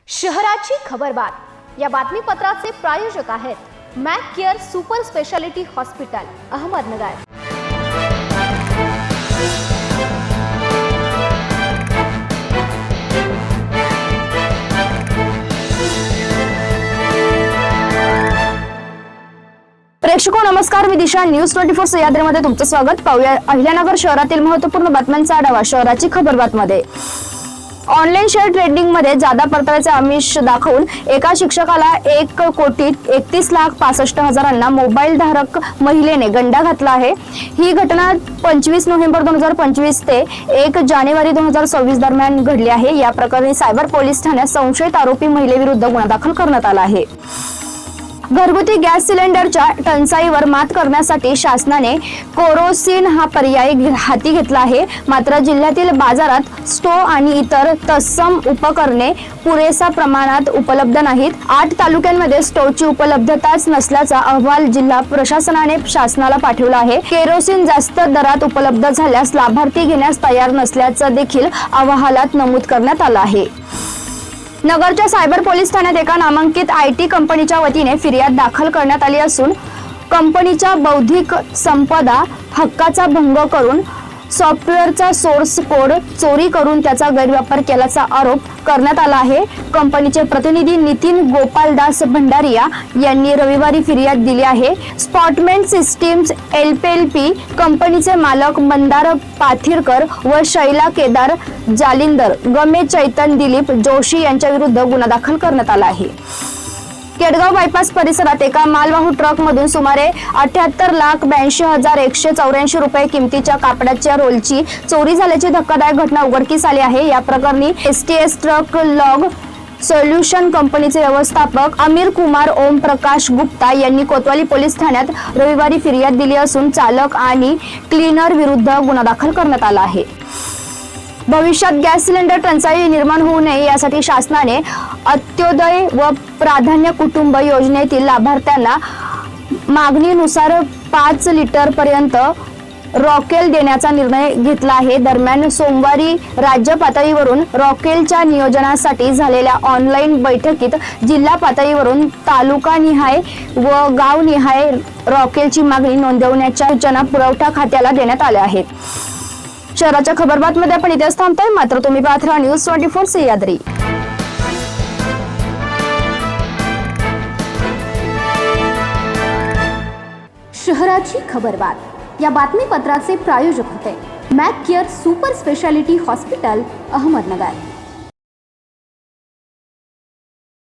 शहराची खबरबात या बातमीपत्राचे प्रायोजक आहेत Mac care super speciality hospital Ahmednagar. प्रेक्षको नमस्कार, मी दिशा न्यूज 24 सह्याद्रीमध्ये तुमचं स्वागत। पाहूया अहिल्यानगर शहरातील महत्त्वपूर्ण बातम्यांचा आढावा शहराची खबरबातमध्ये। ऑनलाईन शेअर ट्रेडिंग मध्ये जादा परताव्याचे आमिष दाखवून एका शिक्षकाला 1,31,65,000 मोबाईल धारक महिलेने गंडा घातला आहे। ही घटना 25 नोव्हेंबर 2025 ते 1 जानेवारी 2026 दरम्यान घडली आहे। या प्रकरणी सायबर पोलीस ठाण्यात संशयित आरोपी महिलेविरुद्ध गुन्हा दाखल करण्यात आला आहे। घरगुती गॅस सिलेंडरच्या टंचाईवर मात करण्यासाठी शासनाने केरोसिन हा पर्याय हाती घेतला आहे। मात्र जिल्ह्यातील बाजारात स्टोव्ह आणि इतर तत्सम उपकरणे पुरेशा प्रमाणात उपलब्ध नाहीत। 8 तालुक्यांमध्ये स्टोव्हची उपलब्धताच नसल्याचा अहवाल जिल्हा प्रशासनाने शासनाला पाठवला आहे। केरोसिन जास्त दरात उपलब्ध झाल्यास लाभार्थी घेण्यास तयार नसल्याचं देखील अहवालात नमूद करण्यात आलं आहे। नगरच्या सायबर पोलीस ठाण्यात एका नामांकित IT कंपनीच्या वतीने फिर्याद दाखल करण्यात आली असून कंपनीच्या बौद्धिक संपदा हक्काचा भंग करून सॉफ्टवेअरचा सोर्स कोड चोरी करून त्याचा गैरवापर केल्याचा आरोप करण्यात आला आहे। कंपनीचे प्रतिनिधी नितीन गोपालदास भंडारिया यांनी रविवारी फिर्याद दिली आहे। स्पॉटमेंट सिस्टीम्स LLP कंपनीचे मालक मंदार पाथिरकर व शैला केदार जालिंदर गमे चैतन दिलीप जोशी यांच्या विरुद्ध गुन्हा दाखल करण्यात आला आहे। केडगाव बायपास परिसरात एका मालवाहू ट्रक मधून सुमारे 78,82,184 रुपये किमतीच्या कापडाच्या रोलची चोरी झाल्याची धक्कादायक घटना उघडकीस आली आहे। या प्रकरणी STS ट्रक लॉग सोल्युशन कंपनीचे व्यवस्थापक अमीर कुमार ओम प्रकाश गुप्ता यांनी कोतवाली पोलीस ठाण्यात रविवारी फिर्याद दिली असून चालक आणि क्लीनर विरुद्ध गुन्हा दाखल करण्यात आला आहे। भविष्यात गॅस सिलेंडर टंचाई निर्माण होऊ नये यासाठी शासनाने अंत्योदय व प्राधान्य कुटुंब योजनेतील लाभार्थ्यांना मागणीनुसार 5 लिटर पर्यंत रॉकेल देण्याचा निर्णय घेतला आहे। दरम्यान सोमवारी राज्य पातळीवरून रॉकेलच्या नियोजनासाठी झालेल्या ऑनलाईन बैठकीत जिल्हा पातळीवरून तालुकानिहाय व गावनिहाय रॉकेलची मागणी नोंदवण्याच्या सूचना पुरवठा खात्याला देण्यात आल्या आहेत। शहराच्या खबरबातमध्ये आपण इथेच थांबतोय, मात्र तुम्ही पाहत राहा न्यूज 24 सह्याद्री। शहराची खबरबात या बातमीपत्राचे प्रायोजक होते Mac care super speciality hospital Ahmednagar.